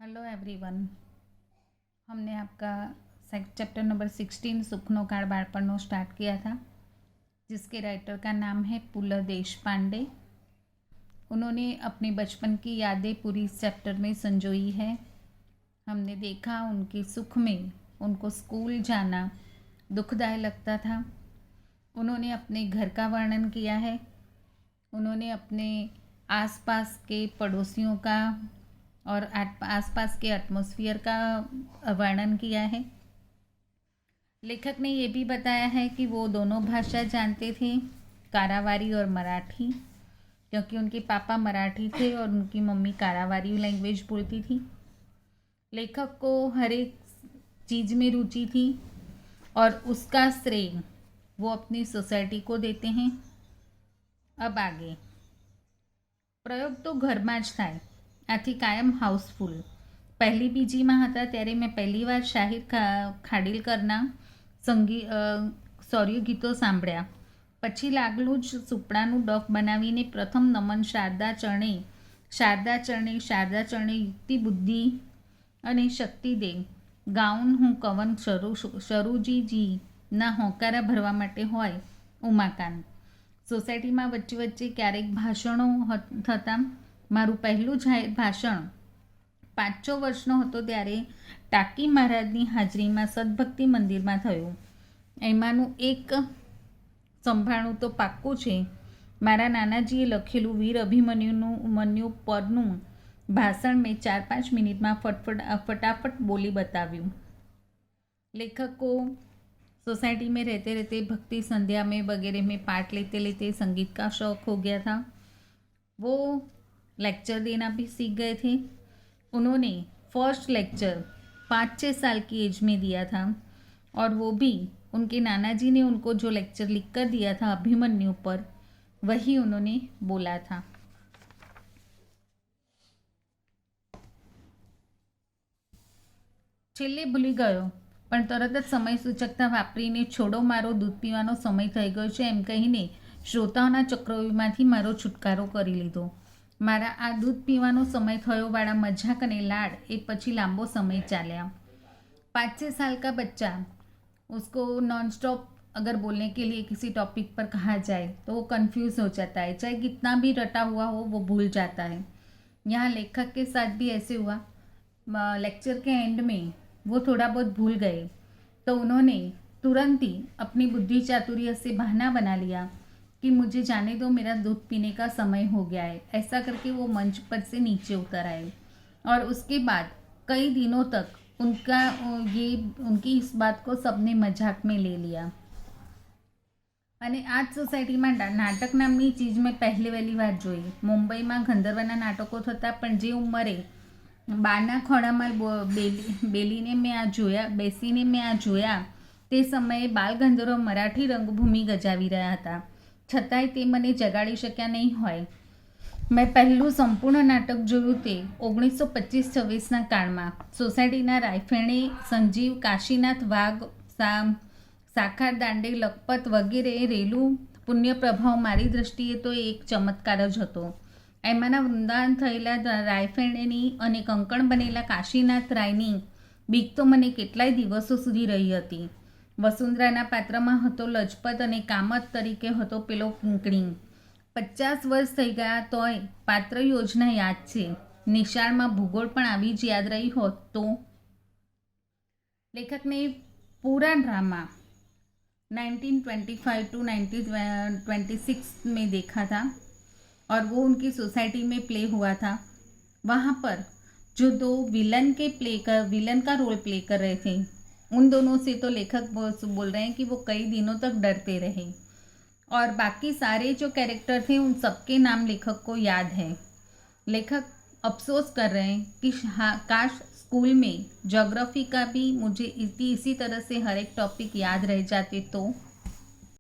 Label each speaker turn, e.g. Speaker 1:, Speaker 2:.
Speaker 1: Hello everyone. हमने आपका chapter number 16 सुखनो काळ बाळपणनो स्टार्ट किया था, जिसके राइटर का नाम है पुल देशपांडे। उन्होंने अपने बचपन की यादें पूरी इस चैप्टर में संजोई है। हमने देखा उनके सुख में उनको स्कूल जाना दुखदायक लगता था। उन्होंने अपने घर का वर्णन किया है। उन्होंने अपने आसपास के पड़ोसियों का और आसपास के एटमॉस्फेयर का वर्णन किया है। लेखक ने ये भी बताया है कि वो दोनों भाषा जानते थे, कारावारी और मराठी, क्योंकि उनके पापा मराठी थे और उनकी मम्मी कारावारी लैंग्वेज बोलती थी। लेखक को हर एक चीज़ में रुचि थी और उसका श्रेय वो अपनी सोसाइटी को देते हैं। अब आगे પ્રયોગ તો ઘરમાં જ થાય, આથી કાયમ હાઉસફુલ। પહેલી બીજીમાં હતા ત્યારે મેં પહેલીવાર શાહિર ખાડીલકરના સૌર્ય ગીતો સાંભળ્યા। પછી લાગલું જ સુપડાનું ડફ બનાવીને પ્રથમ નમન શારદા ચરણે યુક્તિ બુદ્ધિ અને શક્તિ દે ગાઉન હું કવન શરૂજીજીના હોંકારા ભરવા માટે હોય ઉમાકાંત। સોસાયટીમાં વચ્ચે વચ્ચે ક્યારેક ભાષણો થતા। મારું પહેલું જાહેર ભાષણ 5-6 વર્ષનો હતો ત્યારે ટાંકી મહારાજની હાજરીમાં સદભક્તિ મંદિરમાં થયું। એમાંનું એક સંભાળવું તો પાક્કું છે। મારા નાનાજીએ લખેલું વીર અભિમન્યુ પરનું ભાષણ મેં 4-5 મિનિટમાં फटाफट बोली बताव्યું। लेखक को सोसाइटी में रहते रहते भक्ति संध्या में वगैरह में पार्ट लेते लेते संगीत का शौक़ हो गया था। वो लेक्चर देना भी सीख गए थे। उन्होंने फर्स्ट लेक्चर 5-6 साल की एज में दिया था और वो भी उनके नाना जी ने उनको जो लेक्चर लिख कर दिया था अभिमन्यु पर, वही उन्होंने बोला था। છેલ્લે ભૂલી ગયો પણ તરત જ સમય સૂચકતા વાપરીને છોડો મારો દૂધ પીવાનો સમય થઈ ગયો છે એમ કહીને શ્રોતાઓના ચક્રવ્યૂહમાંથી મારો છુટકારો કરી લીધો। મારા આ દૂધ પીવાનો સમય થયોવાળા મજાક અને લાડ એ પછી લાંબો સમય ચાલ્યા। 5-6 साल का बच्चा, उसको नॉन स्टॉप अगर बोलने के लिए किसी टॉपिक पर कहा जाए तो वो कंफ्यूज हो जाता है, चाहे कितना भी रटा हुआ हो वो भूल जाता है। यहाँ लेखक के साथ भी ऐसे हुआ। लेक्चर के एंड में वो थोड़ा बहुत भूल गए तो उन्होंने तुरंत ही अपनी बुद्धि चातुर्य से बहाना बना लिया कि मुझे जाने दो, मेरा दूध पीने का समय हो गया है। ऐसा करके वो मंच पर से नीचे उतर आए और उसके बाद कई दिनों तक उनकी इस बात को सबने मजाक में ले लिया। અને આ જ સોસાયટીમાં નાટક નામની ચીજ મેં પહેલી વાર જોઈ। મુંબઈમાં ગંધર્વના નાટકો થતા, પણ જે ઉંમરે બાના ખોળામાં બેસીને મેં આ જોયા તે સમયે બાલગંધર્વ મરાઠી રંગભૂમિ ગજાવી રહ્યા હતા, છતાંય તે મને જગાડી શક્યા નહીં હોય। મેં પહેલું સંપૂર્ણ નાટક જોયું તે 1925-26ના કાળમાં સોસાયટીના રાયફેણે, સંજીવ, કાશીનાથ વાઘ, સાકાર દાંડે, લખપત વગેરે રેલું પુણ્ય પ્રભાવ મારી દૃષ્ટિએ તો એક ચમત્કાર જ હતો। એમાંના વૃંદાવન થયેલા રાયફેણેની અને કંકણ બનેલા કાશીનાથ રાયની બીક તો મને કેટલાય દિવસો સુધી રહી હતી। વસુંધરાના પાત્રમાં હતો લજપત અને કામત તરીકે હતો પેલો કિંકણી। 50 વર્ષ થઈ ગયા તોય પાત્ર યોજના યાદ છે। નિશાળમાં ભૂગોળ પણ આવી જ યાદ રહી હોત તો। લેખકને પૂરા ડ્રામા 1925 to 1926 में देखा था और वो उनकी सोसाइटी में प्ले हुआ था। वहाँ पर जो दो विलन का रोल प्ले कर रहे थे, उन दोनों से तो लेखक बोल रहे हैं कि वो कई दिनों तक डरते रहे और बाकी सारे जो कैरेक्टर थे उन सबके नाम लेखक को याद है। लेखक अफसोस कर रहे हैं कि काश स्कूल में ज्योग्राफी का भी मुझे इसी तरह से हर एक टॉपिक याद रह जाते तो